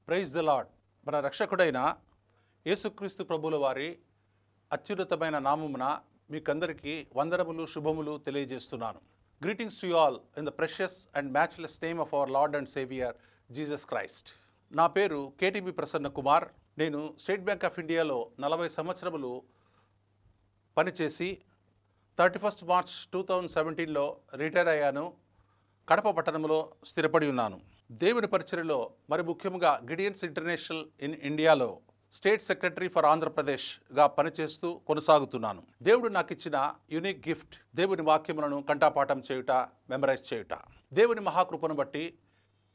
Praise the lord. మన రక్షకుడైన యేసుక్రీస్తు ప్రభుల వారి అత్యున్నతమైన నామమున మీకందరికీ వందనములు శుభములు తెలియజేస్తున్నాను. Greetings to you all in the precious and matchless name of our Lord and saviour Jesus Christ. నా పేరు కేటీబీ ప్రసన్న కుమార్. నేను స్టేట్ బ్యాంక్ ఆఫ్ ఇండియాలో 40 సంవత్సరములు పనిచేసి 31 మార్చ్ 2017లో రిటైర్ అయ్యాను. కడప పట్టణంలో స్థిరపడి ఉన్నాను. దేవుని పరిచర్యలో మరి ముఖ్యంగా గిడియన్స్ ఇంటర్నేషనల్ ఇన్ ఇండియాలో స్టేట్ సెక్రటరీ ఫర్ ఆంధ్రప్రదేశ్గా పనిచేస్తూ కొనసాగుతున్నాను. దేవుడు నాకు ఇచ్చిన యూనిక్ గిఫ్ట్ దేవుని వాక్యములను కంఠపాఠం చేయుట, మెమరైజ్ చేయుట. దేవుని మహాకృపను బట్టి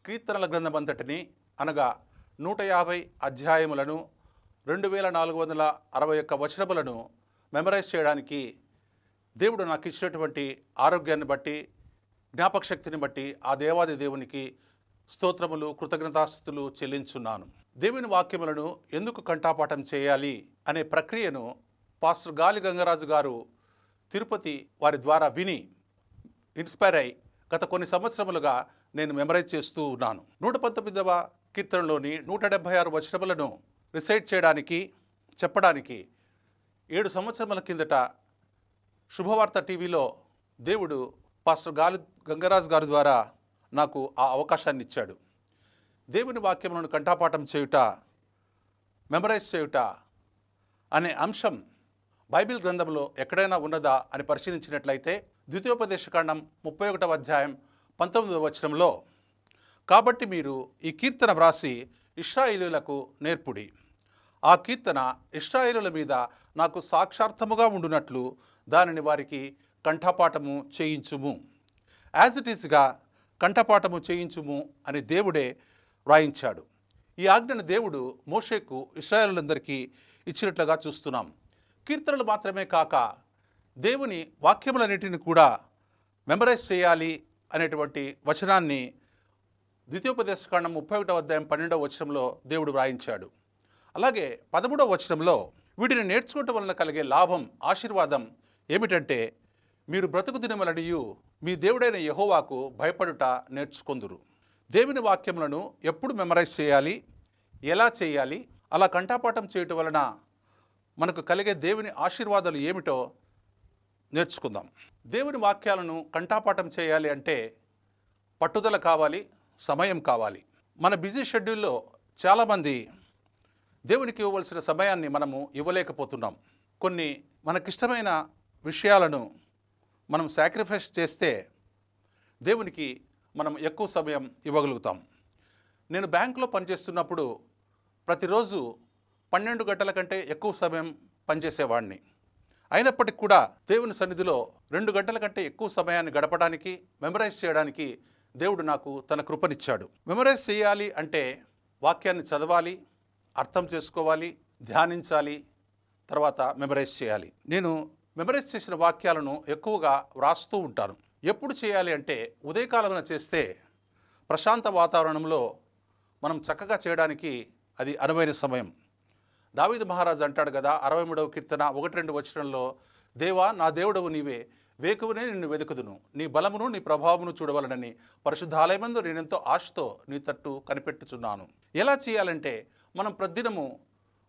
కీర్తనల గ్రంథమంతటిని అనగా 150 అధ్యాయములను 2461 వచనములను మెమరైజ్ చేయడానికి దేవుడు నాకు ఇచ్చినటువంటి ఆరోగ్యాన్ని బట్టి, జ్ఞాపక శక్తిని బట్టి ఆ దేవాది దేవునికి స్తోత్రములు, కృతజ్ఞతాస్తుతులు చెల్లించున్నాను. దేవుని వాక్యములను ఎందుకు కంఠపాఠం చేయాలి అనే ప్రక్రియను పాస్టర్ గాలి గంగరాజు గారు తిరుపతి వారి ద్వారా విని ఇన్స్పైర్ అయి గత కొన్ని సంవత్సరములుగా నేను మెమరైజ్ చేస్తూ ఉన్నాను. 119వ కీర్తనలోని 176 వచనములను రిసైట్ చేయడానికి, చెప్పడానికి 7 సంవత్సరముల కిందట శుభవార్త టీవీలో దేవుడు పాస్టర్ గాలి గంగరాజు గారి ద్వారా నాకు ఆ అవకాశాన్ని ఇచ్చాడు. దేవుని వాక్యములను కంఠపాఠం చేయుట, మెమరైజ్ చేయుట అనే అంశం బైబిల్ గ్రంథంలో ఎక్కడైనా ఉన్నదా అని పరిశీలించినట్లయితే ద్వితీయోపదేశకాండం 31వ అధ్యాయం 19వ వచనంలో, కాబట్టి మీరు ఈ కీర్తన వ్రాసి ఇశ్రాయేలీయులకు నేర్పుడి. ఆ కీర్తన ఇశ్రాయేలుల మీద నాకు సాక్షార్థముగా ఉండునట్లు దానిని వారికి కంఠపాఠము చేయించుము. యాజ్ ఇట్ ఈస్గా కంఠపాఠము చేయించుము అని దేవుడే వ్రాయించాడు. ఈ ఆజ్ఞను దేవుడు మోషేకు ఇశ్రాయేలులందరికీ ఇచ్చినట్లుగా చూస్తున్నాం. కీర్తనలు మాత్రమే కాక దేవుని వాక్యములన్నిటిని కూడా మెమరైజ్ చేయాలి అనేటువంటి వచనాన్ని ద్వితీయోపదేశకాండం 31వ అధ్యాయం 12వ వచనంలో దేవుడు వ్రాయించాడు. అలాగే 13వ వచనంలో వీటిని నేర్చుకోవటం వలన కలిగే లాభం, ఆశీర్వాదం ఏమిటంటే, మీరు బ్రతుకు దినములనియు మీ దేవుడైన యెహోవాకు భయపడుట నేర్చుకొందురు. దేవుని వాక్యములను ఎప్పుడు మెమరైజ్ చేయాలి, ఎలా చేయాలి, అలా కంఠపాఠం చేయటం వలన మనకు కలిగే దేవుని ఆశీర్వాదాలు ఏమిటో నేర్చుకుందాం. దేవుని వాక్యాలను కంఠపాఠం చేయాలి అంటే పట్టుదల కావాలి, సమయం కావాలి. మన బిజీ షెడ్యూల్లో చాలామంది దేవునికి ఇవ్వవలసిన సమయాన్ని మనము ఇవ్వలేకపోతున్నాం. కొన్ని మనకిష్టమైన విషయాలను మనం సాక్రిఫైస్ చేస్తే దేవునికి మనం ఎక్కువ సమయం ఇవ్వగలుగుతాం. నేను బ్యాంకులో పనిచేస్తున్నప్పుడు ప్రతిరోజు 12 గంటల కంటే ఎక్కువ సమయం పనిచేసేవాడిని. అయినప్పటికీ కూడా దేవుని సన్నిధిలో 2 గంటల కంటే ఎక్కువ సమయాన్ని గడపడానికి, మెమరైజ్ చేయడానికి దేవుడు నాకు తన కృపనిచ్చాడు. మెమరైజ్ చేయాలి అంటే వాక్యాన్ని చదవాలి, అర్థం చేసుకోవాలి, ధ్యానించాలి, తర్వాత మెమరైజ్ చేయాలి. నేను మెమరైజ్ చేసిన వాక్యాలను ఎక్కువగా వ్రాస్తూ ఉంటాను. ఎప్పుడు చేయాలి అంటే ఉదయకాలమున చేస్తే ప్రశాంత వాతావరణంలో మనం చక్కగా చేయడానికి అది అనువైన సమయం. దావీదు మహారాజు అంటాడు కదా 63వ కీర్తన 1-2 వచనంలో, దేవా నా దేవుడవు నీవే, వేకువనే నిన్ను వెతుకుదును, నీ బలమును నీ ప్రభావమును చూడవలనని పరిశుద్ధాలయమందు నేనెంతో ఆశతో నీ తట్టు కనిపెట్టుచున్నాను. ఎలా చేయాలంటే, మనం ప్రతిదినము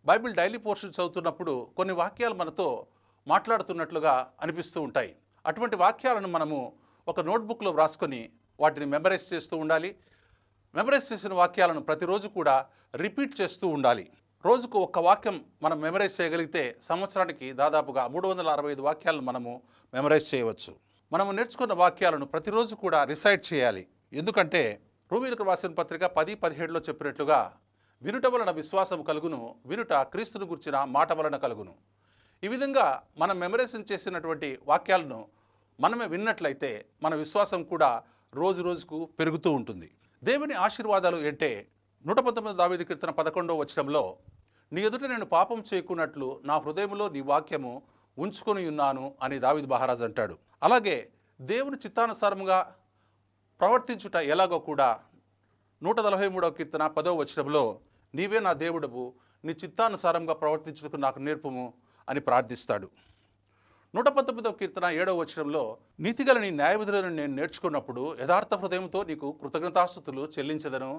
బైబిల్ డైలీ పోర్షన్ చదువుతున్నప్పుడు కొన్ని వాక్యాలు మనతో మాట్లాడుతున్నట్లుగా అనిపిస్తూ ఉంటాయి. అటువంటి వాక్యాలను మనము ఒక నోట్బుక్లో వ్రాసుకొని వాటిని మెమరైజ్ చేస్తూ ఉండాలి. మెమరైజ్ చేసిన వాక్యాలను ప్రతిరోజు కూడా రిపీట్ చేస్తూ ఉండాలి. రోజుకు ఒక్క వాక్యం మనం మెమరైజ్ చేయగలిగితే సంవత్సరానికి దాదాపుగా 365 వాక్యాలను మనము మెమరైజ్ చేయవచ్చు. మనము నేర్చుకున్న వాక్యాలను ప్రతిరోజు కూడా రిసైట్ చేయాలి. ఎందుకంటే రోమీయులకు రాసిన పత్రిక 10:17లో చెప్పినట్లుగా, వినుట వలన విశ్వాసం కలుగును, వినుట క్రీస్తును గుర్చిన మాట వలన కలుగును. ఈ విధంగా మనం మెమరైజ్ చేసినటువంటి వాక్యాలను మనమే విన్నట్లయితే మన విశ్వాసం కూడా రోజు రోజుకు పెరుగుతూ ఉంటుంది. దేవుని ఆశీర్వాదాలు అంటే 119 దావీదు కీర్తన 11వ వచనంలో, నీ ఎదుట నేను పాపం చేయకున్నట్లు నా హృదయంలో నీ వాక్యము ఉంచుకొని ఉన్నాను అని దావీదు మహారాజు అంటాడు. అలాగే దేవుని చిత్తానుసారముగా ప్రవర్తించుట ఎలాగో కూడా 143వ కీర్తన 10వ వచనంలో, నీవే నా దేవుడవు, నీ చిత్తానుసారంగా ప్రవర్తించుటకు నాకు నేర్పుము అని ప్రార్థిస్తాడు. 119వ కీర్తన 7వ వచనంలో, నీతిగల నీ న్యాయవిధులను నేను నేర్చుకున్నప్పుడు యథార్థ హృదయంతో నీకు కృతజ్ఞతాస్తుతులు చెల్లించదను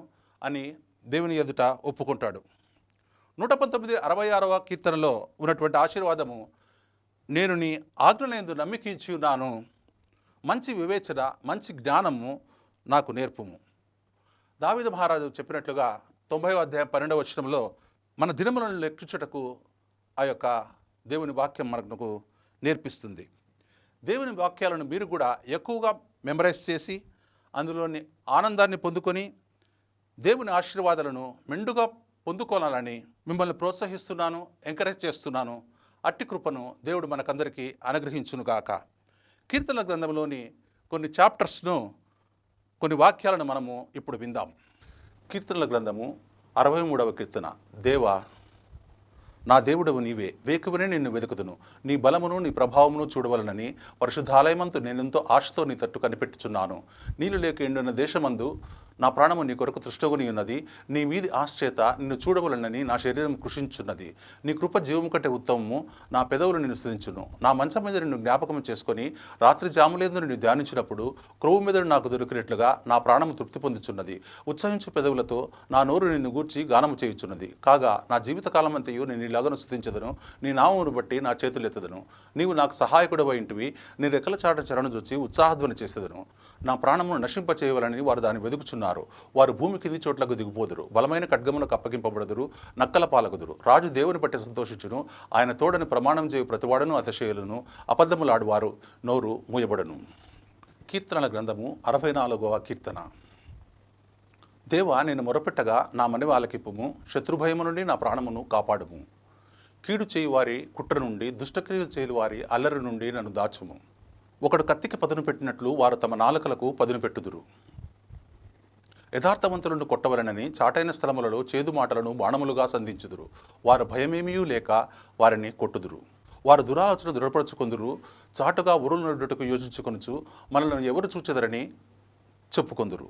అని దేవుని ఎదుట ఒప్పుకుంటాడు. 119:66 కీర్తనలో ఉన్నటువంటి ఆశీర్వాదము, నేను నీ ఆజ్ఞలందు నమ్మిక ఇచ్చి ఉన్నాను, మంచి వివేచన మంచి జ్ఞానము నాకు నేర్పుము. దావీదు మహారాజు చెప్పినట్లుగా 90వ అధ్యాయం 12వ వచనంలో మన దినములను లెక్కించుటకు ఆ యొక్క దేవుని వాక్యం మనకు నేర్పిస్తుంది. దేవుని వాక్యాలను మీరు కూడా ఎక్కువగా మెమరైజ్ చేసి అందులోని ఆనందాన్ని పొందుకొని దేవుని ఆశీర్వాదాలను మెండుగా పొందుకోవాలని మిమ్మల్ని ప్రోత్సహిస్తున్నాను, ఎంకరేజ్ చేస్తున్నాను. అట్టి కృపను దేవుడు మనకందరికీ అనుగ్రహించునుగాక. కీర్తనల గ్రంథంలోని కొన్ని చాప్టర్స్ను, కొన్ని వాక్యాలను మనము ఇప్పుడు విందాం. కీర్తనల గ్రంథము 63వ కీర్తన. దేవా, నా దేవుడవు నీవే, వేకువనే నిన్ను వెతుకుదును, నీ బలమును నీ ప్రభావమును చూడవలనని పరిశుద్ధాలయమందు నేనెంతో ఆశతో నీ తట్టు కనిపెట్టుచున్నాను. నీళ్ళు లేక ఎండున్న దేశమందు నా ప్రాణము నీ కొరకు తృష్టగుని ఉన్నది. నీ మీది ఆశ్చేత నిన్ను చూడవలనని నా శరీరం కృషించున్నది. నీ కృప జీవము కంటే ఉత్తమము, నా పెదవులు నిన్ను స్తుతించును. నా మంచం మీద నిన్ను జ్ఞాపకం చేసుకొని రాత్రి జాములేందు నిన్ను ధ్యానించినప్పుడు క్రొవ్వు మెదడు నాకు దొరికినట్లుగా నా ప్రాణము తృప్తి పొందుచున్నది. ఉత్సహించు పెదవులతో నా నోరు నిన్ను గూర్చి గానము చేయుచున్నది. కాగా నా జీవితకాలమంతయు నేను ఇలాగను స్తుతించదను, నీ నామమును బట్టి నా చేతులెత్తదను. నీవు నాకు సహాయకుడవై ఇంటివి, నీ రెక్కల చాట చరణు చూచి ఉత్సాహధ్వని చేసేదను. నా ప్రాణమును నశింపచేయవలని వారు దాన్ని వెదుకుచున్నారు. వారు భూమి కింది చోట్లకు దిగిపోదురు, బలమైన ఖడ్గములకు అప్పగింపబడదురు, నక్కల పాలగుదురు. రాజు దేవుని బట్టి సంతోషించును, ఆయన తోడని ప్రమాణం చేయు ప్రతివాడును అతిశయులను, అబద్ధములాడువారు నోరు మూయబడును. కీర్తనల గ్రంథము 64వ కీర్తన. దేవా, నేను మొరపెట్టగా నా మనవి ఆలకింపుము, శత్రుభయము నుండి నా ప్రాణమును కాపాడుము. కీడు చేయువారి కుట్ర నుండి, దుష్టక్రియలు చేయువారి అల్లరి నుండి నన్ను దాచుము. ఒకడు కత్తికి పదును పెట్టినట్లు వారు తమ నాలుకలకు పదును పెట్టుదురు. యథార్థవంతులను కొట్టవలనని చాటైన స్థలములలో చేదు మాటలను బాణములుగా సంధించుదురు. వారు భయమేమీ లేక వారిని కొట్టుదురు. వారు దురాలోచన దృఢపరచుకొందురు, చాటుగా ఉరులు నడుటకు యోచించుకొనుచు మనల్ని ఎవరు చూచెదరని చెప్పుకొందురు.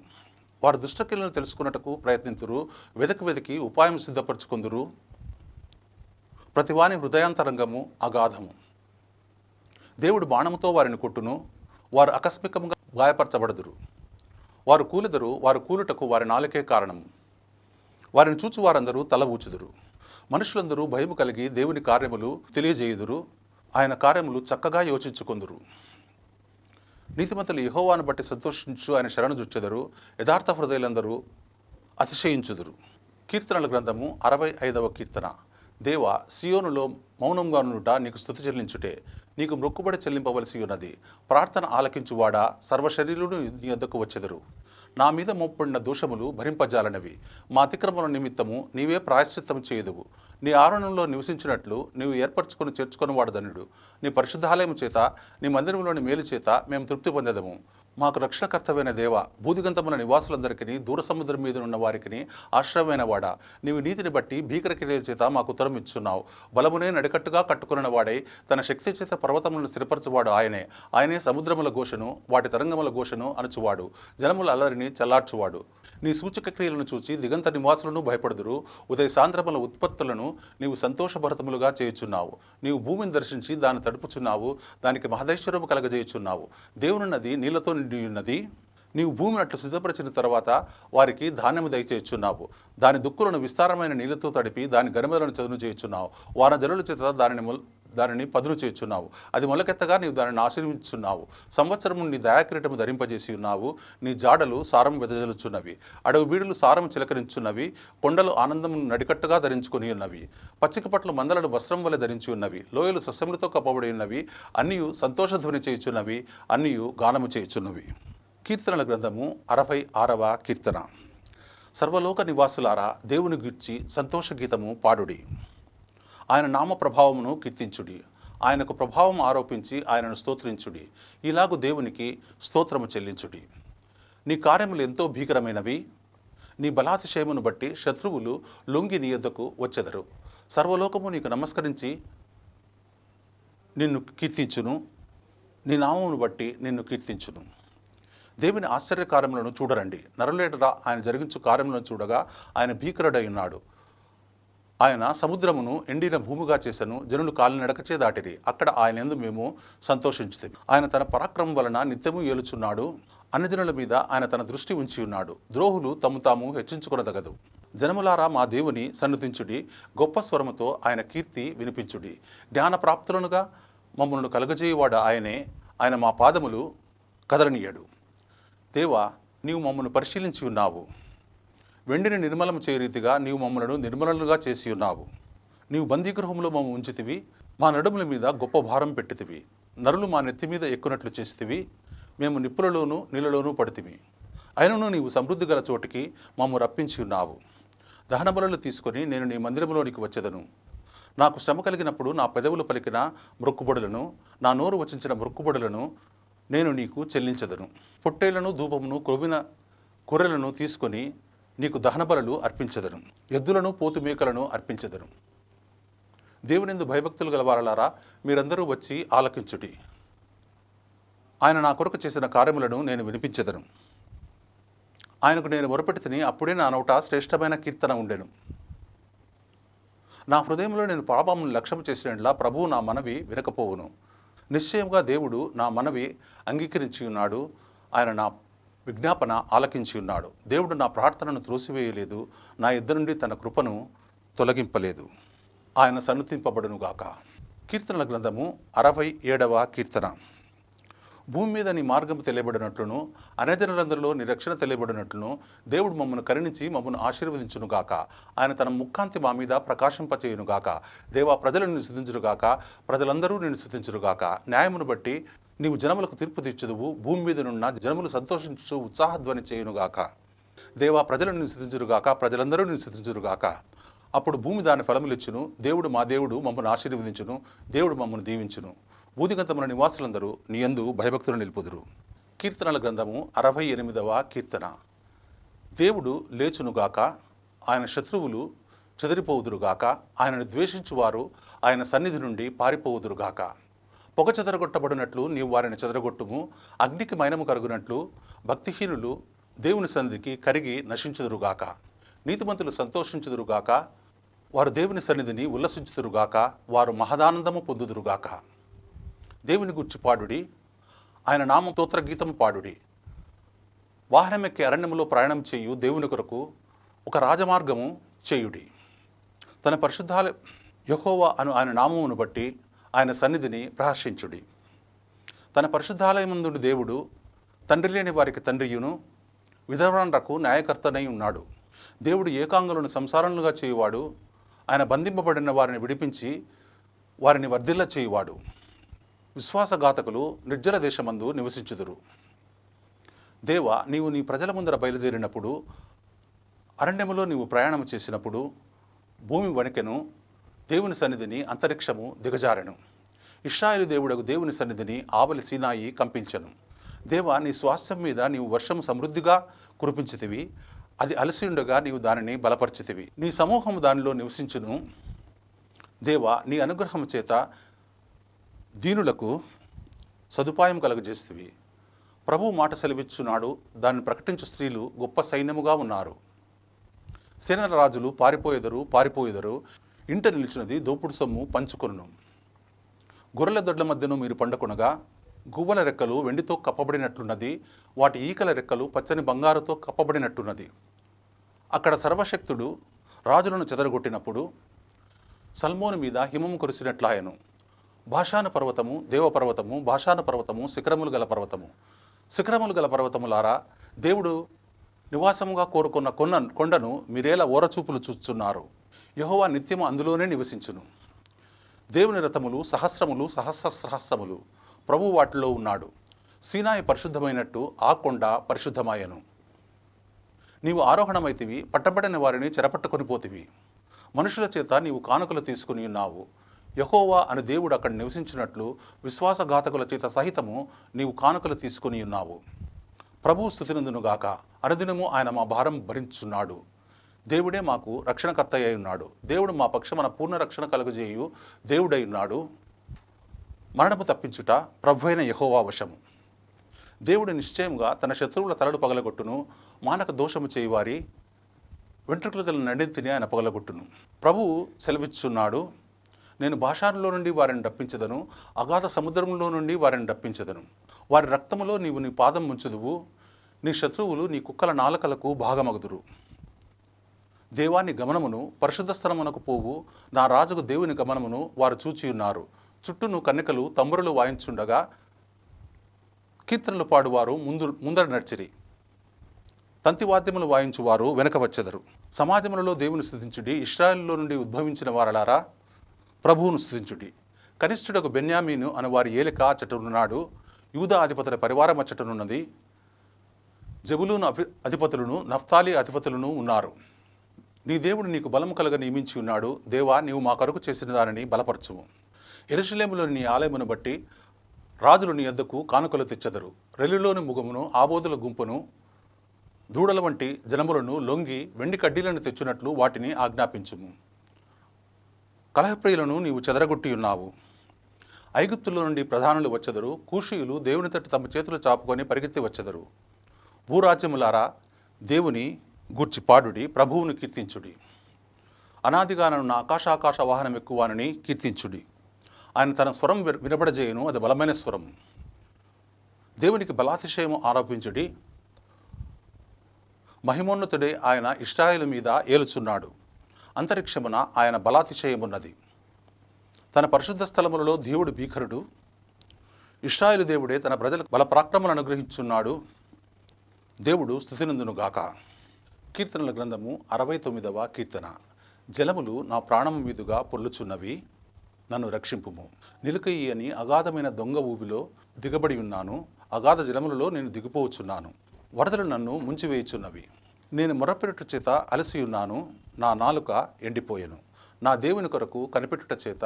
వారు దుష్టక్రియలను తెలుసుకున్నటకు ప్రయత్నింతురు, వెదకి ఉపాయం సిద్ధపరచుకొందురు. ప్రతివాని హృదయాంతరంగము అగాధము. దేవుడు బాణముతో వారిని కొట్టును, వారు ఆకస్మికంగా గాయపరచబడదురు. వారు కూలెదరు, వారు కూలుటకు వారి నాలుకే కారణము. వారిని చూచు వారందరూ తల ఊచుదురు. మనుషులందరూ భయము కలిగి దేవుని కార్యములు తెలియజేయుదురు, ఆయన కార్యములు చక్కగా యోచించుకొందురు. నీతిమంతులు యెహోవాను బట్టి సంతోషించు ఆయన శరణు జుచ్చెదరు, యథార్థ హృదయులందరూ అతిశయించుదురు. కీర్తనల గ్రంథము 65వ కీర్తన. దేవా, సియోనులో మౌనంగా నుండుట నీకు స్తుతి చెల్లించుటే, నీకు మొక్కుబడి చెల్లింపవలసి ఉన్నది. ప్రార్థన ఆలకించువాడా, సర్వశరీరులు నీ వద్దకు వచ్చెదరు. నా మీద మోపడిన దోషములు భరింపజాలనవి. మా అతిక్రమల నిమిత్తము నీవే ప్రాయశ్చిత్తము చేయదువు. నీ ఆవరణంలో నివసించినట్లు నీవు ఏర్పరచుకొని చేర్చుకొని వాడదనుడు. నీ పరిశుద్ధాలయం చేత, నీ మందిరంలోని మేలు చేత మేము తృప్తి పొందేదము. మాకు రక్షణకర్తవైన దేవ, భూదిగంతముల నివాసులందరికీ, దూర సముద్రం మీద ఉన్న వారికి ఆశ్రయమైన వాడా, నీవు నీతిని బట్టి భీకర క్రియల చేత మాకు ఉత్తరం ఇచ్చున్నావు. బలమునే నడికట్టుగా కట్టుకున్న వాడై తన శక్తి చేత పర్వతములను స్థిరపరచువాడు ఆయనే సముద్రముల ఘోషను, వాటి తరంగముల ఘోషను అణచువాడు, జనముల అల్లరిని చల్లార్చువాడు. నీ సూచక క్రియలను చూచి దిగంత నివాసులను భయపడుదురు. ఉదయ సాయంత్రముల ఉత్పత్తులను నీవు సంతోషభరితములుగా చేయుచున్నావు. నీవు భూమిని దర్శించి దాన్ని తడుపుచున్నావు, దానికి మహదైశ్వర్యము కలగజేయుచున్నావు. దేవుని నది నీళ్లతో నిండి ఉన్నది. నీవు భూమిని అట్లు సిద్ధపరిచిన తర్వాత వారికి ధాన్యము దయచేయుచున్నావు. దాని దుక్కులను విస్తారమైన నీళ్లతో తడిపి దాని గరిమెలను చదును చేయుచున్నావు. వాన జనుల చేత దానిని పదును చేయుచున్నావు. అది మొలకెత్తగా నీవు దానిని ఆశీర్వించున్నావు. సంవత్సరము నీ దయాకిరీటము ధరింపజేసి ఉన్నావు. నీ జాడలు సారం వెదజలుచున్నవి. అడవి బీడులు సారం చిలకరించున్నవి. కొండలు ఆనందము నడికట్టుగా ధరించుకొని ఉన్నవి. పచ్చిక పట్ల మందలను వస్త్రం వలె ధరించి ఉన్నవి. లోయలు సస్యములతో కప్పబడి ఉన్నవి. అన్నియు సంతోషధ్వని చేయుచున్నవి, అన్నియు గానము చేయుచున్నవి. కీర్తనల గ్రంథము 66వ కీర్తన. సర్వలోక నివాసులారా, దేవుని గూర్చి సంతోష గీతము పాడుడి. ఆయన నామ ప్రభావమును కీర్తించుడి. ఆయనకు ప్రభావం ఆరోపించి ఆయనను స్తోత్రించుడి. ఇలాగు దేవునికి స్తోత్రము చెల్లించుడి. నీ కార్యములు ఎంతో భీకరమైనవి. నీ బలాతిశయమును బట్టి శత్రువులు లొంగి నీ యొద్దకు వచ్చెదరు. సర్వలోకము నీకు నమస్కరించి నిన్ను కీర్తించును. నీ నామమును బట్టి నిన్ను కీర్తించును. దేవుని ఆశ్చర్యకార్యములను చూడరండి. నరులేటరా ఆయన జరిగించు కార్యములను చూడగా ఆయన భీకరుడై ఉన్నాడు. ఆయన సముద్రమును ఎండిన భూమిగా చేసెను. జనులు కాలినడకచే దాటిరి. అక్కడ ఆయన యందు మేము సంతోషించుతాం. ఆయన తన పరాక్రమం వలన నిత్యము ఏలుచున్నాడు. అన్యజనుల మీద ఆయన తన దృష్టి ఉంచి ఉన్నాడు. ద్రోహులు తమ తాము హెచ్చించుకొనదగదు. జనములారా మా దేవుని సన్నుతించుడి, గొప్ప స్వరముతో ఆయన కీర్తి వినిపించుడి. జ్ఞానప్రాప్తులనుగా మమ్మల్ని కలుగజేయువాడు ఆయనే, ఆయన మా పాదములు కదలనీయడు. దేవా, నీవు మమ్మల్ని పరిశీలించి ఉన్నావు. వెండిని నిర్మలం చేయ రీతిగా నీవు మమ్మలను నిర్మలుగా చేసి ఉన్నావు. నీవు బందీగృహంలో మమ్మ ఉంచితివి, మా నడుముల మీద గొప్ప భారం పెట్టితివి. నరులు మా నెత్తి మీద ఎక్కునట్లు చేసితివి, మేము నిప్పులలోనూ నీళ్ళలోనూ పడితివి. అయినను నీవు సమృద్ధి గల చోటికి మమ్ము రప్పించి ఉన్నావు. దహన బలులు తీసుకొని నేను నీ మందిరంలోనికి వచ్చేదను. నాకు శ్రమ కలిగినప్పుడు నా పెదవులు పలికిన మొక్కుబడులను, నా నోరు వచించిన మొక్కుబడులను నేను నీకు చెల్లించదను. పొట్టేళ్లను, ధూపమును, క్రొవ్విన గొర్రెలను తీసుకొని నీకు దహన బలులు అర్పించదను. ఎద్దులను, పోతు మేకలను అర్పించదను. దేవునిందు భయభక్తులు గలవారలారా, మీరందరూ వచ్చి ఆలకించుడి. ఆయన నా కొరకు చేసిన కార్యములను నేను వినిపించెదను. ఆయనకు నేను మొరపెట్టి తిని అప్పుడే నా నోట శ్రేష్టమైన కీర్తన ఉండెను. నా హృదయంలో నేను పాపమును లక్ష్యం చేసినట్లా ప్రభువు నా మనవి వినకపోవును. నిశ్చయంగా దేవుడు నా మనవి అంగీకరించి ఉన్నాడు. ఆయన నా విజ్ఞాపన ఆలకించి ఉన్నాడు. దేవుడు నా ప్రార్థనను త్రోసివేయలేదు, నా యుద్ధ నుండి తన కృపను తొలగింపలేదు. ఆయన సన్నుతింపబడునుగాక. కీర్తనల గ్రంథము 67వ కీర్తన. భూమి మీద నీ మార్గము తెలియబడినట్లును, అన్యజనులందరిలో నీ రక్షణ తెలియబడినట్లును దేవుడు మమ్మను కరుణించి మమ్మను ఆశీర్వదించునుగాక. ఆయన తన ముఖాంతి మా మీద ప్రకాశింపచేయునుగాక. దేవా, ప్రజలను నిన్ను స్తుతించురుగాక, ప్రజలందరూ నిన్ను స్తుతించురుగాక. న్యాయమును బట్టి నీవు జనములకు తీర్పు తీర్చుదువు, భూమి మీద నున్న జనములు సంతోషించు ఉత్సాహధ్వని చేయునుగాక. దేవా, ప్రజలను నిన్ను స్తుతించురుగాక, ప్రజలందరూ నిన్ను స్తుతించురుగాక. అప్పుడు భూమి దాని ఫలములిచ్చును. దేవుడు మా దేవుడు మమ్మను ఆశీర్వదించును, దేవుడు మమ్మను దీవించును. భూదిగంతముల నివాసులందరూ నీ యందు భయభక్తులు నిలుపుదురు. కీర్తనల గ్రంథము 68వ కీర్తన. దేవుడు లేచునుగాక, ఆయన శత్రువులు చెదిరిపోవుదురుగాక, ఆయనను ద్వేషించువారు ఆయన సన్నిధి నుండి పారిపోవుదురుగాక. పొగ చెదరగొట్టబడినట్లు నీవు వారిని చెదరగొట్టుము, అగ్నికి మైనము కరుగునట్లు భక్తిహీనులు దేవుని సన్నిధికి కరిగి నశించుదురుగాక. నీతిమంతులు సంతోషించుదురుగాక, వారు దేవుని సన్నిధిని ఉల్లసించుదురుగాక, వారు మహదానందము పొందుదురుగాక. దేవుని గూర్చి పాడుడి, ఆయన నామ స్తోత్ర గీతము పాడుడి. వాహనమెక్కి అరణ్యములో ప్రయాణం చేయు దేవుని కొరకు ఒక రాజమార్గము చేయుడి. తన పరిశుద్ధాల యెహోవా అను ఆయన నామమును బట్టి ఆయన సన్నిధిని ప్రహర్షించుడి. తన పరిశుద్ధాలయమందుండి దేవుడు తండ్రి లేని వారికి తండ్రియును, విధవరాండ్రకు న్యాయకర్తనై ఉన్నాడు. దేవుడు ఏకాంగులను సంసారములుగా చేయువాడు. ఆయన బంధింపబడిన వారిని విడిపించి వారిని వర్ధిల్ల చేయువాడు. విశ్వాసఘాతకులు నిర్జల దేశమందు నివసించుదురు. దేవా, నీవు నీ ప్రజల ముందర బయలుదేరినప్పుడు, అరణ్యములో నీవు ప్రయాణం చేసినప్పుడు భూమి వణికెను, దేవుని సన్నిధిని అంతరిక్షము దిగజారెను. ఇశ్రాయేలు దేవుడకు దేవుని సన్నిధిని ఆవలి సీనాయి కంపించెను. దేవా, నీ స్వాస్థ్యం మీద నీవు వర్షము సమృద్ధిగా కురిపించితివి, అది అలసి ఉండగా నీవు దానిని బలపరిచితివి. నీ సమూహము దానిలో నివసించును. దేవా, నీ అనుగ్రహము చేత దీనులకు సదుపాయం కలుగజేస్తువి. ప్రభువు మాట సెలవిచ్చున్నాడు, దాన్ని ప్రకటించు స్త్రీలు గొప్ప సైన్యముగా ఉన్నారు. సేనల రాజులు పారిపోయేదరు, ఇంట నిలిచినది దోపుడు సొమ్ము పంచుకొనును. గొర్రెల దొడ్ల మధ్యను మీరు పండుకొనగా, గువ్వల రెక్కలు వెండితో కప్పబడినట్లున్నది, వాటి ఈకల రెక్కలు పచ్చని బంగారుతో కప్పబడినట్టున్నది. అక్కడ సర్వశక్తుడు రాజులను చెదరగొట్టినప్పుడు సల్మోను మీద హిమము కురిసినట్లాయను. భాషాను పర్వతము, దేవపర్వతము, భాషాను పర్వతము, శిఖరములు గల పర్వతము. శిఖరములు గల పర్వతములారా, దేవుడు నివాసముగా కోరుకున్న కొండను మీరేలా ఓరచూపులు చూస్తున్నారు. యెహోవా నిత్యము అందులోనే నివసించును. దేవుని రథములు సహస్రములు, సహస్రములు, ప్రభువు వాటిలో ఉన్నాడు. సీనాయి పరిశుద్ధమైనట్టు ఆ కొండ పరిశుద్ధమాయను. నీవు ఆరోహణమైతివి, పట్టబడిన వారిని చెరపట్టుకొని పోతివి. మనుషుల చేత నీవు కానుకలు తీసుకుని ఉన్నావు. యెహోవా అను దేవుడు అక్కడ నివసించినట్లు విశ్వాసఘాతకుల చేత సహితము నీవు కానుకలు తీసుకుని ఉన్నావు. ప్రభువు స్తుతినందునుగాక. అనుదినము ఆయన మా భారం భరించున్నాడు. దేవుడే మాకు రక్షణకర్త అయి ఉన్నాడు. దేవుడు మా పక్షమున పూర్ణ రక్షణ కలుగజేయు దేవుడై ఉన్నాడు. మరణము తప్పించుట ప్రభువైన యెహోవా వశము. దేవుడు నిశ్చయముగా తన శత్రువుల తలలు పగలగొట్టును, మానక దోషము చేయువారి వెంట్రుకలు గల నడితిని ఆయన పగలగొట్టును. ప్రభువు సెలవిచ్చున్నాడు, నేను భాషానులో నుండి వారిని రప్పించదను, అగాధ సముద్రంలో నుండి వారిని రప్పించదను. వారి రక్తములో నీవు నీ పాదం ముంచుదువు, నీ శత్రువులు నీ కుక్కల నాలుకలకు భాగమగుదురు. దేవాని గమనమును, పరిశుద్ధ స్థలమునకు పోవు నా రాజుకు దేవుని గమనమును వారు చూచియున్నారు. చుట్టూను కన్యకలు తంబురులు వాయించుండగా కీర్తనలు పాడువారు ముందర నడిచిరి. తంతివాద్యములు వాయించువారు వెనక వచ్చెదరు. సమాజములలో దేవుని స్తుతించుడి. ఇశ్రాయేలులో నుండి ఉద్భవించిన వారలారా ప్రభువును స్తుతించుడి. కనిష్ఠుడకు బెన్యామీను అను వారి ఏలిక అచ్చటనున్నాడు. యూదా అధిపతుల పరివారం అచ్చటనున్నది. జబులూను అధిపతులను, నఫ్తాలి అధిపతులను ఉన్నారు. నీ దేవుడు నీకు బలము కలగ నియమించి ఉన్నాడు. దేవా, నీవు మా కొరకు చేసిన దానిని బలపరచుము. యెరూషలేములోని నీ ఆలయమును బట్టి రాజులు నీ యొద్దకు కానుకలు తెచ్చెదరు. రెల్లులోని ముగమును, ఆబోదుల గుంపును, దూడల వంటి జనములను లొంగి వెండి కడ్డీలను తెచ్చునట్లు వాటిని ఆజ్ఞాపించుము. కలహప్రియులను నీవు చెదరగొట్టి ఉన్నావు. ఐగుప్తులో నుండి ప్రధానులు వచ్చెదరు. కూషీయులు దేవుని తట్టు తమ చేతులు చాపుకొని పరిగెత్తి వచ్చెదరు. భూరాజ్యములారా, దేవుని గూర్చి పాడుడి, ప్రభువును కీర్తించుడి. అనాదిగా నన్ను ఆకాశాకాశ వాహనం ఎక్కువానని కీర్తించుడి. ఆయన తన స్వరం వినబడజేయును, అది బలమైన స్వరం. దేవునికి బలాతిశయము ఆరోపించుడి. మహిమోన్నతుడే ఆయన ఇశ్రాయేలు మీద ఏలుచున్నాడు. అంతరిక్షమున ఆయన బలాతిశయమున్నది. తన పరిశుద్ధ స్థలములలో దేవుడు భీకరుడు. ఇశ్రాయేలు దేవుడే తన ప్రజలకు బలపరాక్రమలు అనుగ్రహించున్నాడు. దేవుడు స్తుతినందునుగాక. కీర్తనల గ్రంథము 69వ కీర్తన. జలములు నా ప్రాణము మీదుగా పొర్లుచున్నవి, నన్ను రక్షింపుము. నిలుకయి అని అగాధమైన దొంగ ఊబిలో దిగబడి ఉన్నాను. అగాధ జలములలో నేను దిగిపోవచ్చున్నాను. వరదలు నన్ను ముంచివేయుచున్నవి. నేను మొరపెట్టుట చేత అలసి ఉన్నాను. నా నాలుక ఎండిపోయెను. నా దేవుని కొరకు కనిపెట్టుట చేత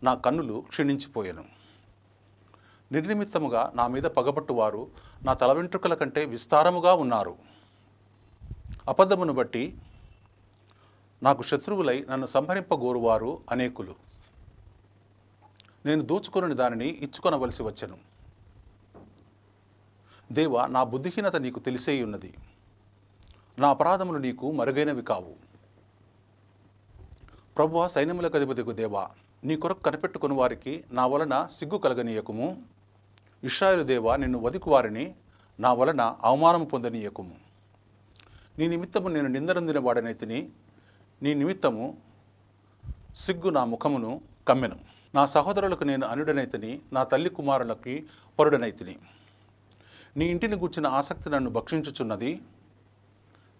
నా కన్నులు క్షీణించిపోయెను. నిర్నిమిత్తముగా నా మీద పగబట్టువారు నా తల వెంట్రుకల కంటే విస్తారముగా ఉన్నారు. అబద్ధమును బట్టి నాకు శత్రువులై నన్ను సంహరింపగోరువారు అనేకులు. నేను దోచుకొనిన దానిని ఇచ్చుకొనవలసి వచ్చెను. దేవా, నా బుద్ధిహీనత నీకు తెలిసే ఉన్నది. నా అపరాధములు నీకు మరుగైనవి కావు. ప్రభువా, సైన్యములకు అధిపతికు దేవా, నీ కొరకు కనిపెట్టుకుని వారికి నా వలన సిగ్గు కలగనీయకుము. ఇశ్రాయేలు దేవా, నిన్ను వదికు వారిని నా వలన అవమానము పొందనీయకుము. నీ నిమిత్తము నేను నిందరొందిన వాడనైతిని. నీ నిమిత్తము సిగ్గు నా ముఖమును కమ్మెను. నా సహోదరులకు నేను అనుడనైతిని. నా తల్లి కుమారులకి పరుడనైతిని. నీ ఇంటిని గూర్చిన ఆసక్తి నన్ను భక్షించుచున్నది.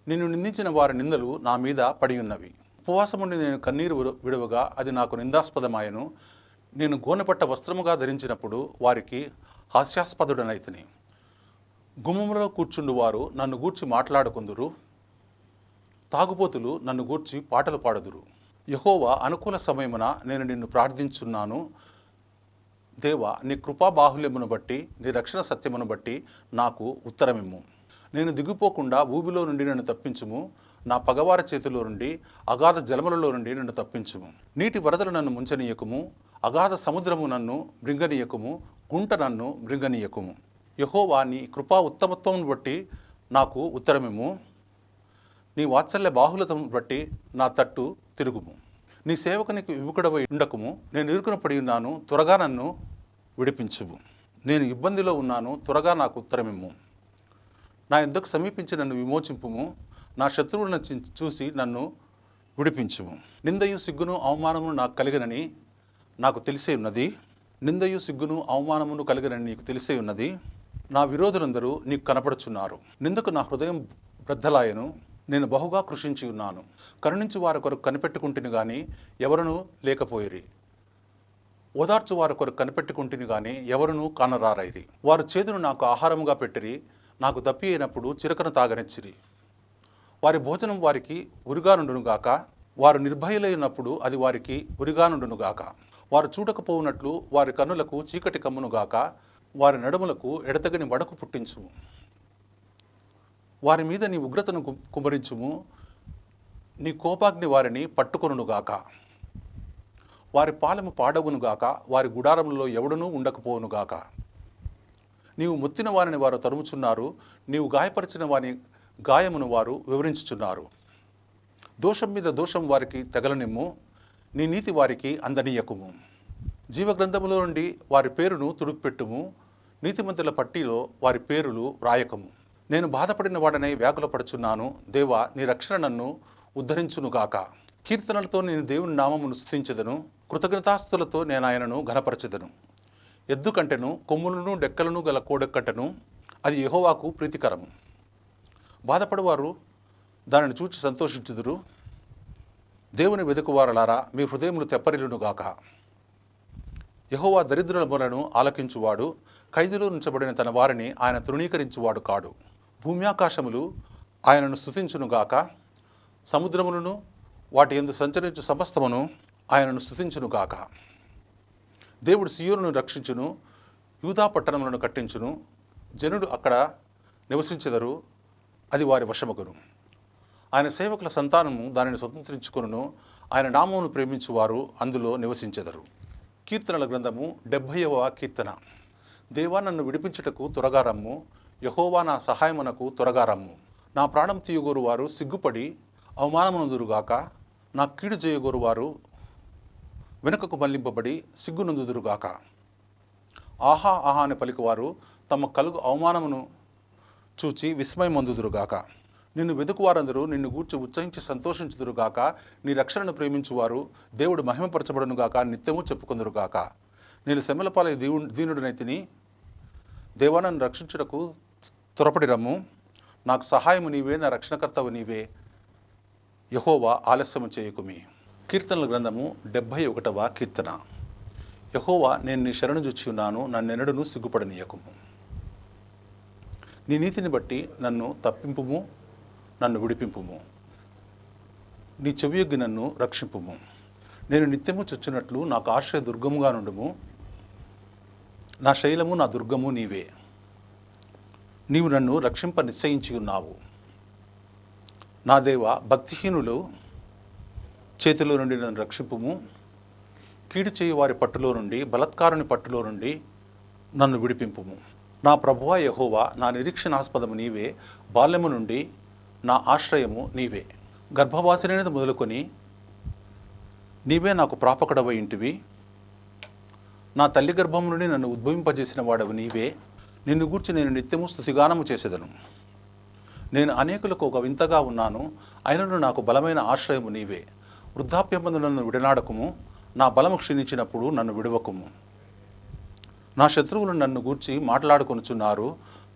నిన్ను నిందించిన వారి నిందలు నా మీద పడి ఉన్నవి. ఉపవాసముండి నేను కన్నీరు విడువగా అది నాకు నిందాస్పదమాయను. నేను గోనెపట్ట వస్త్రముగా ధరించినప్పుడు వారికి హాస్యాస్పదుడనైతిని. గుమ్మములలో కూర్చుండు వారు నన్ను గూర్చి మాట్లాడుకుందురు. తాగుబోతులు నన్ను గూర్చి పాటలు పాడుదురు. యెహోవా, అనుకూల సమయమున నేను నిన్ను ప్రార్థించున్నాను. దేవా, నీ కృపా బాహుల్యమును బట్టి, నీ రక్షణ సత్యమును బట్టి నాకు ఉత్తరమిమ్ము. నేను దిగిపోకుండా ఊబిలో నుండి నన్ను తప్పించుము. నా పగవారి చేతిలో నుండి, అగాధ జలములలో నుండి నన్ను తప్పించుము. నీటి వరదలు నన్ను ముంచనీయకుము. అగాధ సముద్రము నన్ను మృంగనీయకుము. గుంట నన్ను మృంగనీయకుము. యెహోవా, నీ కృపా ఉత్తమత్వమును బట్టి నాకు ఉత్తరమిమ్ము. నీ వాత్సల్య బాహులతను బట్టి నా తట్టు తిరుగుము. నీ సేవకునికి విముఖుడవై ఉండకుము. నేను ఇరుకున పడి ఉన్నాను, త్వరగా నన్ను విడిపించుము. నేను ఇబ్బందిలో ఉన్నాను, త్వరగా నాకు ఉత్తరమిమ్ము. నా యొద్దకు సమీపించి నన్ను విమోచింపుము. నా శత్రువులను చూసి నన్ను విడిపించుము. నిందయు సిగ్గును అవమానమును నాకు కలిగినని నాకు తెలిసే ఉన్నది. నిందయు సిగ్గును అవమానమును కలిగినని నీకు తెలిసే ఉన్నది. నా విరోధులందరూ నీకు కనపడుచున్నారు. నిందకు నా హృదయం బ్రద్దలాయను. నేను బహుగా కృషించి ఉన్నాను. కరుణించు వారి కొరకు కనిపెట్టుకుంటుని గాని ఎవరునూ లేకపోయిరి. ఓదార్చు వారి కొరకు కనిపెట్టుకుంటుని గాని ఎవరునూ కానరారైరి. వారు చేదును నాకు ఆహారముగా పెట్టిరి. నాకు దప్పి అయినప్పుడు చిరకను తాగనిచ్చిరి. వారి భోజనం వారికి ఉరిగానుండునుగాక. వారు నిర్భయులైనప్పుడు అది వారికి ఉరిగానుండునుగాక. వారు చూడకపోవునట్లు వారి కన్నులకు చీకటి కమ్మునుగాక. వారి నడుములకు ఎడతగని వడకు పుట్టించుము. వారి మీద నీ ఉగ్రతను కుమరించుము. నీ కోపాగ్ని వారిని పట్టుకొనుగాక. వారి పాలెము పాడవునుగాక. వారి గుడారములలో ఎవడునూ ఉండకపోవునుగాక. నీవు ముత్తిన వారిని వారు తరుముచున్నారు. నీవు గాయపరిచిన వారి గాయమును వారు వివరించుచున్నారు. దోషం మీద దోషం వారికి తగలనిమ్ము. నీ నీతి వారికి అందనీయకుము. జీవగ్రంథములో నుండి వారి పేరును తుడుపెట్టుము. నీతిమంతుల పట్టీలో వారి పేరులు వ్రాయకము. నేను బాధపడిన వాడనై వ్యాకులపడుచున్నాను. దేవా, నీ రక్షణ నన్ను ఉద్ధరించునుగాక. కీర్తనలతో నేను దేవుని నామమును స్తుతించెదను. కృతజ్ఞతాస్తులతో నేను ఆయనను ఘనపరచెదను. ఎద్దు కంటెను కొమ్ములను డెక్కలను గల కోడెక్కటను అది యెహోవాకు ప్రీతికరము. బాధపడువారు దానిని చూచి సంతోషించుదురు. దేవుని వెదుకువారలారా, మీ హృదయములు తెప్పరిల్లునుగాక. యెహోవా దరిద్రుల మొరను ఆలకించువాడు, ఖైదులో ఉంచబడిన తన వారిని ఆయన తృణీకరించువాడు కాడు. భూమ్యాకాశములు ఆయనను స్తుతించునుగాక. సముద్రములను వాటి యందు సంచరించు సమస్తమును ఆయనను స్తుతించునుగాక. దేవుడు సియోనును రక్షించును, యూదా పట్టణములను కట్టించును. జనుడు అక్కడ నివసించెదరు, అది వారి వశమగును. ఆయన సేవకుల సంతానము దానిని స్వతంత్రించుకొనును. ఆయన నామమును ప్రేమించువారు అందులో నివసించెదరు. కీర్తనల గ్రంథము 70వ కీర్తన. దేవా, నన్ను విడిపించుటకు త్వరగా రమ్ము. యెహోవా, నా సహాయమునకు త్వరగా రమ్ము. నా ప్రాణం తీయగోరు వారు సిగ్గుపడి అవమానమునందురుగాక. నా కీడు చేయగోరు వారు వెనుకకు మళ్లింపబడి సిగ్గునందుదురుగాక. ఆహా ఆహా అని పలికివారు తమ కలుగు అవమానమును చూచి విస్మయమందుదురుగాక. నిన్ను వెదుకువారందరూ నిన్ను గూర్చి ఉత్సహించి సంతోషించుదురుగాక. నీ రక్షణను ప్రేమించువారు దేవుడు మహిమపరచబడునుగాక నిత్యము చెప్పుకొందురుగాక. నేను శ్రమలపాలై దీనుడినైతిని. దేవా, నన్ను రక్షించుటకు త్వరపడి రమ్ము. నాకు సహాయము నీవే, నా రక్షణకర్తవు నీవే. యెహోవా, ఆలస్యము చేయకుమి. కీర్తనల గ్రంథము 71వ కీర్తన. యెహోవా, నేను నీ శరణు జొచ్చి ఉన్నాను, నన్నెన్నడూను సిగ్గుపడనీయకుము. నీ నీతిని బట్టి నన్ను తప్పింపుము, నన్ను విడిపింపుము. నీ చెవియొగ్గి నన్ను రక్షింపుము. నేను నిత్యము చొచ్చునట్లు నాకు ఆశ్రయ దుర్గముగా నుండుము. నా శైలము, నా దుర్గము నీవే. నీవు నన్ను రక్షింప నిశ్చయించి ఉన్నావు. నా దేవ, భక్తిహీనులు చేతిలో నుండి నన్ను రక్షింపుము. కీడు చేయి వారి పట్టులో నుండి, బలత్కారుని పట్టులో నుండి నన్ను విడిపింపుము. నా ప్రభువా యెహోవా, నా నిరీక్షణాస్పదము నీవే. బాల్యము నుండి నా ఆశ్రయము నీవే. గర్భవాసినది మొదలుకొని నీవే నాకు ప్రాపకుడవై ఇంటివి. నా తల్లి గర్భం నుండి నన్ను ఉద్భవింపజేసిన వాడవు నీవే. నిన్ను గూర్చి నేను నిత్యము స్తుతిగానము చేసేదను. నేను అనేకులకు ఒక వింతగా ఉన్నాను, అయినను నాకు బలమైన ఆశ్రయము నీవే. వృద్ధాప్యమందు నన్ను విడనాడకుము. నా బలము క్షీణించినప్పుడు నన్ను విడవకుము. నా శత్రువులు నన్ను గూర్చి మాట్లాడుకొనుచున్నారు.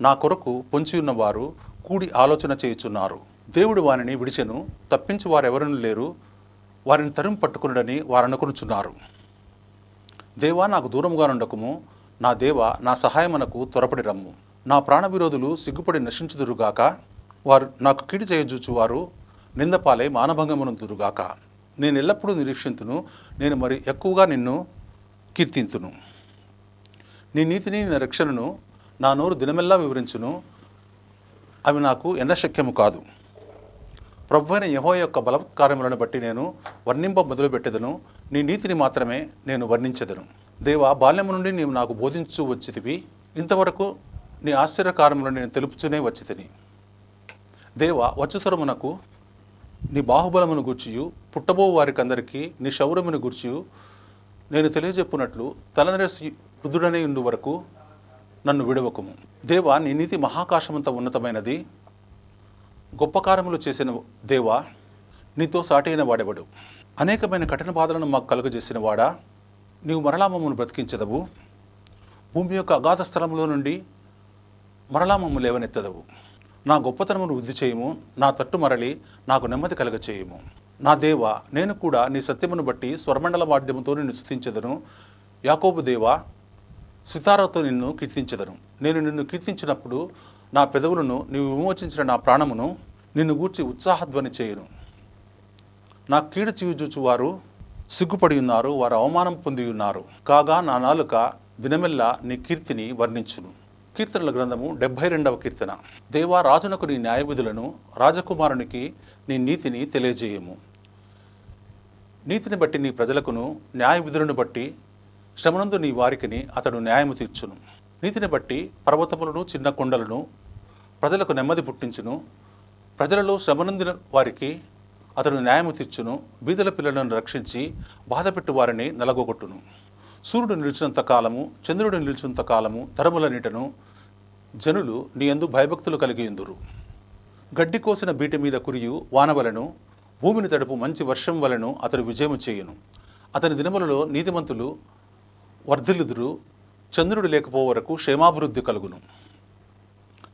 నా కొరకు పొంచియున్నవారు కూడి ఆలోచన చేయుచున్నారు. దేవుడు వారిని విడిచెను, తప్పించి వారెవరూ లేరు. వారిని తరిమి పట్టుకునుడని వారు అనుకొనుచున్నారు. దేవా, నాకు దూరముగా నుండకుము. నా దేవా, నా సహాయమునకు త్వరపడి రమ్ము. నా ప్రాణ విరోధులు సిగ్గుపడి నశించుదురుగాక. వారు నాకు కీడు చేయజూచువారు నిందపాలై మానభంగమునందురుగాక. నేను ఎల్లప్పుడూ నిరీక్షింతును, నేను మరి ఎక్కువగా నిన్ను కీర్తింతును. నీ నీతిని, నీ రక్షణను నా నోరు దినమెల్లా వివరించును. అవి నాకు ఎన్నశక్యము కాదు. ప్రభువైన యెహోవా యొక్క బలత్కార్యములను బట్టి నేను వర్ణింప మొదలుపెట్టెదను. నీ నీతిని మాత్రమే నేను వర్ణించెదను. దేవా, బాల్యము నుండి నీవు నాకు బోధించు వచ్చితివి. ఇంతవరకు నీ ఆశ్చర్యకార్యములను నేను తెలుపుతూనే వచ్చితిని. దేవా, వచ్చుతరమునకు నీ బాహుబలమును గూర్చియు పుట్టబో వారికందరికీ నీ శౌర్యమును గూర్చియు నేను తెలియజెప్పునట్లు తలనెరసి వృద్ధుడనే ఉండు వరకు నన్ను విడవకుము. దేవా, నీ నీతి మహాకాశమంత ఉన్నతమైనది. గొప్ప కార్యములు చేసిన దేవా, నీతో సాటైన వాడెవడు? అనేకమైన కఠిన బాధలను మాకు కలుగజేసిన వాడా, నీవు మరలా మమ్మను బ్రతికించదవు. భూమి యొక్క అగాధ స్థలంలో నుండి మరలా మమ్ము లేవనెత్తదవు. నా గొప్పతనమును వృద్ధి చేయము. నా తట్టు మరలి నాకు నెమ్మది కలగచేయము. నా దేవా, నేను కూడా నీ సత్యమును బట్టి స్వరమండల వాద్యముతో నిన్ను స్తుతించెదను. యాకోబు దేవా, సితారాతో నిన్ను కీర్తించెదను. నేను నిన్ను కీర్తించినప్పుడు నా పెదవులను నీవు విమోచించిన నా ప్రాణమును నిన్ను గూర్చి ఉత్సాహధ్వని చేయును. నా కీడు చీవుచూచువారు సిగ్గుపడి ఉన్నారు, వారు అవమానం పొంది ఉన్నారు. కాగా నా నాలుక దినమెల్లా నీ కీర్తిని వర్ణించును. కీర్తనల గ్రంథము 72వ కీర్తన. దేవా, రాజునకు నీ న్యాయవిధులను, రాజకుమారునికి నీ నీతిని తెలియజేయము. నీతిని బట్టి నీ ప్రజలకును, న్యాయవిధులను బట్టి శ్రమనందు నీ వారికిని అతడు న్యాయము తీర్చును. నీతిని బట్టి పర్వతములను, చిన్న కొండలను ప్రజలకు నెమ్మది పుట్టించును. ప్రజలలో శ్రమనందిన వారికి అతడు న్యాయము తీర్చును. బీదల పిల్లలను రక్షించి బాధపెట్టు వారిని నలగొగొట్టును. సూర్యుడు నిలిచినంత కాలము, చంద్రుడు నిలిచినంత కాలము ధరములన్నిటను జనులు నీ యందు భయభక్తులు కలిగియుందురు. గడ్డి కోసిన బీటి మీద కురియు వానవలను, భూమిని తడుపు మంచి వర్షం వలను అతడు విజయము చేయును. అతని దినములలో నీతిమంతులు వర్ధిల్లుదురు. చంద్రుడు లేకపో వరకు క్షేమాభివృద్ధి కలుగును.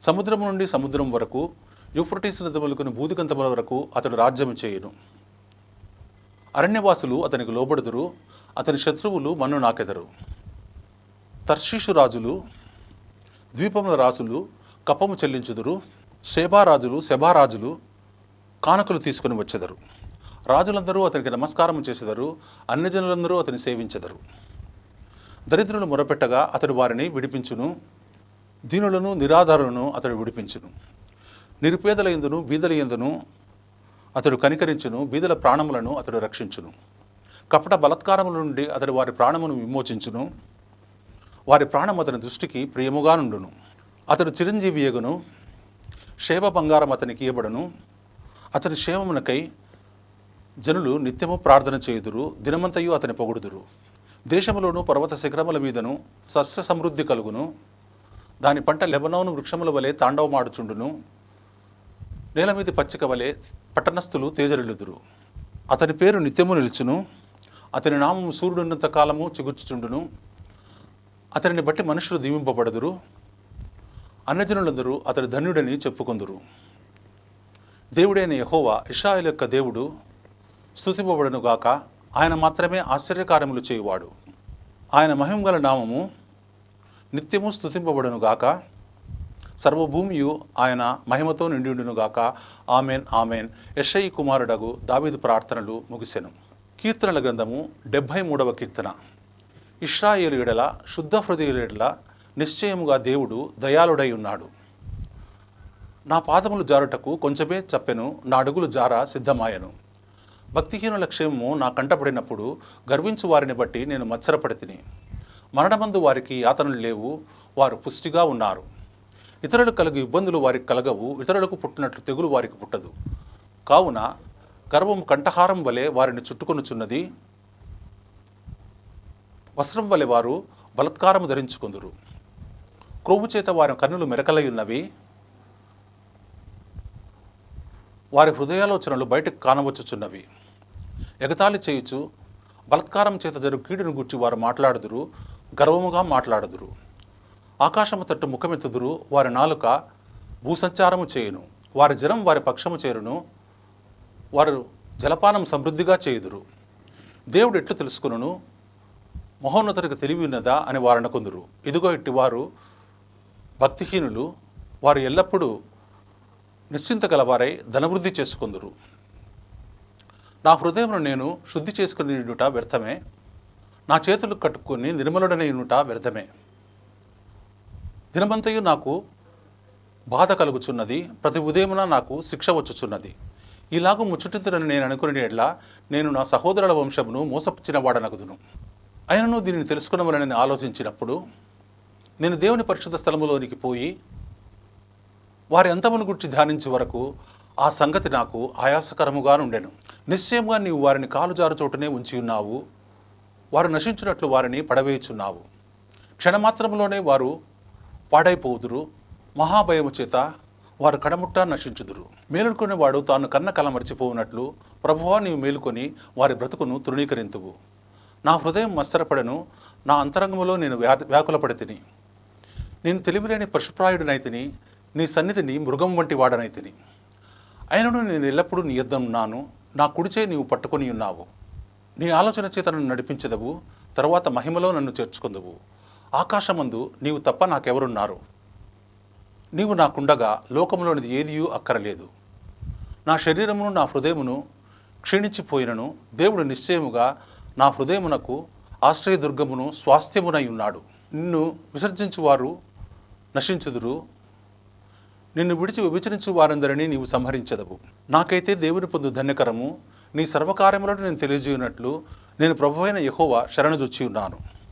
సముద్రము నుండి సముద్రం వరకు, యూఫ్రటీస్ నది మొదలుకొని భూదిగంతముల వరకు అతడు రాజ్యము చేయును. అరణ్యవాసులు అతనికి లోబడుదురు. అతని శత్రువులు మన్ను నాకెదరు. తర్షీషు రాజులు, ద్వీపముల రాజులు కప్పము చెల్లించుదురు. షేబారాజులు, శెబారాజులు కానుకలు తీసుకుని వచ్చెదరు. రాజులందరూ అతనికి నమస్కారం చేసెదరు. అన్యజనులందరూ అతని సేవించెదరు. దరిద్రులు మొరపెట్టగా అతడు వారిని విడిపించును. దీనులను నిరాధారులను అతడు విడిపించును. నిరుపేదల యందును బీదల యందును అతడు కనికరించును. బీదల ప్రాణములను అతడు రక్షించును. కపట బలత్కారముల నుండి అతడు వారి ప్రాణమును విమోచించును. వారి ప్రాణం అతని దృష్టికి ప్రియముగా నుండును. అతడు చిరంజీవి యగును. క్షేమ బంగారం అతనికి ఇవ్వబడును. అతని క్షేమమునకై జనులు నిత్యము ప్రార్థన చేయుదురు. దినమంతయు అతని పొగుడుదురు. దేశములోను పర్వత శిఖరముల మీదను సస్య సమృద్ధి కలుగును. దాని పంట లెబనోను వృక్షముల వలె తాండవమాడుచుండును. నేల మీది పచ్చిక వలె పట్టణస్థులు తేజరిల్లుదురు. అతని పేరు నిత్యము నిలుచును. అతని నామము సూర్యుడున్నంత కాలము చిగుర్చుచుండును. అతనిని బట్టి మనుషులు దీవింపబడుదురు. అన్యజనులందరూ అతడు ధన్యుడని చెప్పుకొందురు. దేవుడైన యెహోవా ఇశ్రాయేలు యొక్క దేవుడు స్తుతింపబడును గాక. ఆయన మాత్రమే ఆశ్చర్యకార్యములు చేయువాడు. ఆయన మహిమగల నామము నిత్యము స్తుతింపబడును గాక. సర్వభూమియు ఆయన మహిమతో నిండియుండును గాక. Amen, amen. యెషయి కుమారుడగు దావీదు ప్రార్థనలు ముగిసెను. కీర్తనల గ్రంథము 73వ కీర్తన. ఇశ్రాయేలు ఎడల శుద్ధ హృదయుల ఎడల నిశ్చయముగా దేవుడు దయాళుడై ఉన్నాడు. నా పాదములు జారుటకు కొంచెమే చప్పెను, నా అడుగులు జార సిద్ధమాయను. భక్తిహీనుల క్షేమము నా కంటపడినప్పుడు గర్వించు వారిని బట్టి నేను మత్సరపడి తిని. మరణమందు వారికి యాతనలు లేవు, వారు పుష్టిగా ఉన్నారు. ఇతరులకు కలుగు ఇబ్బందులు వారికి కలగవు, ఇతరులకు పుట్టినట్లు తెగులు వారికి పుట్టదు. కావున గర్వము కంఠహారం వలె వారిని చుట్టుకొనుచున్నది. వస్త్రం వలె వారు బలత్కారము ధరించుకుందురు. క్రొవ్వు చేత వారి కన్నులు మెరకలై ఉన్నవి. వారి హృదయాలోచనలు బయటకు కానవచ్చుచున్నవి. ఎగతాళి చేయుచు బలత్కారం చేత జరుగు కీడును గుర్చి వారు మాట్లాడుదురు, గర్వముగా మాట్లాడుదురు. ఆకాశము తట్టు ముఖమెత్తుదురు. వారి నాలుక భూసంచారము చేయును. వారి జనం వారి పక్షము చేరును. వారు జలపానం సమృద్ధిగా చేయుదురు. దేవుడు ఎట్లు తెలుసుకును, మహోన్నతుడికి తెలివి ఉన్నదా అని వారు అనుకుందురు. ఇదిగో ఇట్టివారు భక్తిహీనులు. వారు ఎల్లప్పుడూ నిశ్చింత గలవారై ధనవృద్ధి చేసుకుందురు. నా హృదయమును నేను శుద్ధి చేసుకుని ఉండుట వ్యర్థమే, నా చేతులు కట్టుకొని నిర్మలుడనై ఉండుట వ్యర్థమే. దినమంతయు నాకు బాధ కలుగుచున్నది, ప్రతి ఉదయమున నాకు శిక్ష వచ్చుచున్నది. ఇలాగూ ముచ్చటింతునని నేను అనుకునే ఎడ్ల నేను నా సహోదరుల వంశమును మోసపుచ్చిన వాడనగుదును. అయినను దీనిని తెలుసుకున్నవలని ఆలోచించినప్పుడు నేను దేవుని పరిశుద్ధ స్థలములోనికి పోయి వారి అంతమును గురించి ధ్యానించే వరకు ఆ సంగతి నాకు ఆయాసకరముగా నుండెను. నిశ్చయముగా నీవు వారిని కాలు జారు చోటునే ఉంచి ఉన్నావు. వారు నశించినట్లు వారిని పడవేయుచున్నావు. క్షణమాత్రములోనే వారు పాడైపోవుదురు. మహాభయము చేత వారు కడముట్ట నశించుదురు. మేలుకొనేవాడు తాను కన్న కల మరిచిపోవునట్లు ప్రభువా నీవు మేలుకొని వారి బ్రతుకును తృణీకరింతువు. నా హృదయం మత్సరపడను, నా అంతరంగములో నేను వ్యాకులపడి తిని. నేను తెలివిలేని పశుప్రాయుడినైతిని, నీ సన్నిధిని మృగం వంటి వాడనైతిని. అయినను నేను ఎల్లప్పుడూ నీ యొద్ద ఉన్నాను. నా కుడిచే నీవు పట్టుకొని ఉన్నావు. నీ ఆలోచన చేత నన్ను నడిపించదవు, తరువాత మహిమలో నన్ను చేర్చుకుందువు. ఆకాశమందు నీవు తప్ప నాకెవరున్నారు? నీవు నాకుండగా లోకములోనిది ఏదియూ అక్కరలేదు. నా శరీరమును నా హృదయమును క్షీణించిపోయినను దేవుడు నిశ్చయముగా నా హృదయమునకు ఆశ్రయదుర్గమును స్వాస్థ్యమునై ఉన్నాడు. నిన్ను విసర్జించువారు నశించుదురు. నిన్ను విడిచి విభజించు వారందరినీ నీవు సంహరించదవు. నాకైతే దేవుని పొందు ధన్యకరము. నీ సర్వకార్యములను నేను తెలియజేయునట్లు నేను ప్రభువైన యెహోవా శరణుజొచ్చి ఉన్నాను.